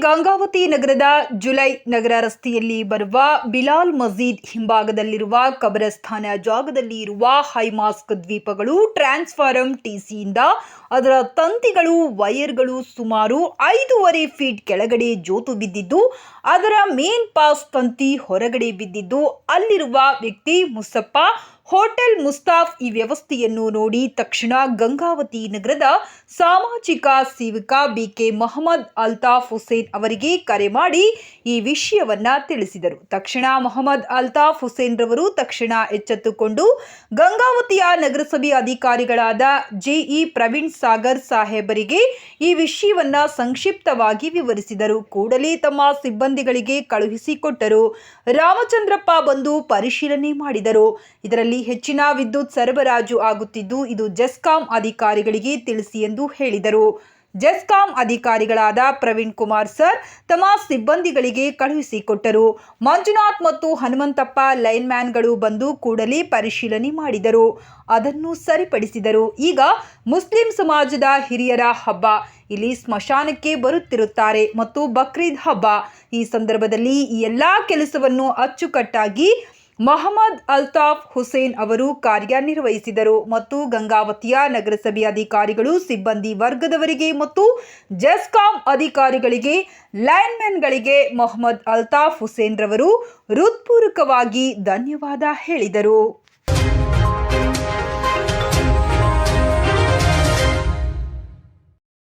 ಗಂಗಾವತಿ ನಗರದ ಜುಲೈ ನಗರ ರಸ್ತೆಯಲ್ಲಿ ಬರುವ ಬಿಲಾಲ್ ಮಸೀದ್ ಹಿಂಭಾಗದಲ್ಲಿರುವ ಕಬರಸ್ಥಾನ ಜಾಗದಲ್ಲಿ ಇರುವ ಹೈಮಾಸ್ಕ್ ದ್ವೀಪಗಳು ಟ್ರಾನ್ಸ್ಫಾರಂ ಟಿಸಿಯಿಂದ ಅದರ ತಂತಿಗಳು ವೈರ್ಗಳು ಸುಮಾರು 5.5 ಫೀಟ್ ಕೆಳಗಡೆ ಜೋತು ಬಿದ್ದಿದ್ದು ಅದರ ಮೇನ್ ಪಾಸ್ ತಂತಿ ಹೊರಗಡೆ ಬಿದ್ದಿದ್ದು ಅಲ್ಲಿರುವ ವ್ಯಕ್ತಿ ಮುಸಪ್ಪ ಹೋಟೆಲ್ ಮುಸ್ತಾಫ್ ಈ ವ್ಯವಸ್ಥೆಯನ್ನು ನೋಡಿ ತಕ್ಷಣ ಗಂಗಾವತಿ ನಗರದ ಸಾಮಾಜಿಕ ಸೇವಕ ಬಿಕೆ ಮೊಹಮ್ಮದ್ ಅಲ್ತಾಫ್ ಹುಸೇನ್ ಅವರಿಗೆ ಕರೆ ಮಾಡಿ ಈ ವಿಷಯವನ್ನ ತಿಳಿಸಿದರು. ತಕ್ಷಣ ಮೊಹಮ್ಮದ್ ಅಲ್ತಾಫ್ ಹುಸೇನ್ ರವರು ತಕ್ಷಣ ಎಚ್ಚೆತ್ತುಕೊಂಡು ಗಂಗಾವತಿಯ ನಗರಸಭೆ ಅಧಿಕಾರಿಗಳಾದ ಜೆಇ ಪ್ರವೀಣ್ ಸಾಗರ್ ಸಾಹೇಬರಿಗೆ ಈ ವಿಷಯವನ್ನ ಸಂಕ್ಷಿಪ್ತವಾಗಿ ವಿವರಿಸಿದರು. ಕೂಡಲೇ ತಮ್ಮ ಸಿಬ್ಬಂದಿಗಳಿಗೆ ಕಳುಹಿಸಿಕೊಟ್ಟರು. ರಾಮಚಂದ್ರಪ್ಪ ಬಂದು ಪರಿಶೀಲನೆ ಮಾಡಿದರು. ಇದರಲ್ಲಿ ಹೆಚ್ಚಿನ ವಿದ್ಯುತ್ ಸರಬರಾಜು ಆಗುತ್ತಿದ್ದು ಇದು ಜೆಸ್ಕಾಂ ಅಧಿಕಾರಿಗಳಿಗೆ ತಿಳಿಸಿ ಎಂದು ಹೇಳಿದರು. ಜೆಸ್ಕಾಂ ಅಧಿಕಾರಿಗಳಾದ ಪ್ರವೀಣ್ ಕುಮಾರ್ ಸರ್ ತಮ್ಮ ಸಿಬ್ಬಂದಿಗಳಿಗೆ ಕಳುಹಿಸಿಕೊಟ್ಟರು. ಮಂಜುನಾಥ್ ಮತ್ತು ಹನುಮಂತಪ್ಪ ಲೈನ್ ಮ್ಯಾನ್ಗಳು ಬಂದು ಕೂಡಲೇ ಪರಿಶೀಲನೆ ಮಾಡಿದರು, ಅದನ್ನು ಸರಿಪಡಿಸಿದರು. ಈಗ ಮುಸ್ಲಿಂ ಸಮಾಜದ ಹಿರಿಯರ ಹಬ್ಬ, ಇಲ್ಲಿ ಸ್ಮಶಾನಕ್ಕೆ ಬರುತ್ತಿರುತ್ತಾರೆ ಮತ್ತು ಬಕ್ರೀದ್ ಹಬ್ಬ. ಈ ಸಂದರ್ಭದಲ್ಲಿ ಈ ಎಲ್ಲಾ ಕೆಲಸವನ್ನು ಅಚ್ಚುಕಟ್ಟಾಗಿ ಮೊಹಮ್ಮದ್ ಅಲ್ತಾಫ್ ಹುಸೇನ್ ಅವರು ಕಾರ್ಯನಿರ್ವಹಿಸಿದರು ಮತ್ತು ಗಂಗಾವತಿಯ ನಗರಸಭೆ ಅಧಿಕಾರಿಗಳು, ಸಿಬ್ಬಂದಿ ವರ್ಗದವರಿಗೆ ಮತ್ತು ಜೆಸ್ಕಾಂ ಅಧಿಕಾರಿಗಳಿಗೆ, ಲೈನ್ಮನ್ಗಳಿಗೆ ಮೊಹಮ್ಮದ್ ಅಲ್ತಾಫ್ ಹುಸೇನ್ ರವರು ಹೃತ್ಪೂರ್ವಕವಾಗಿ ಧನ್ಯವಾದ ಹೇಳಿದರು.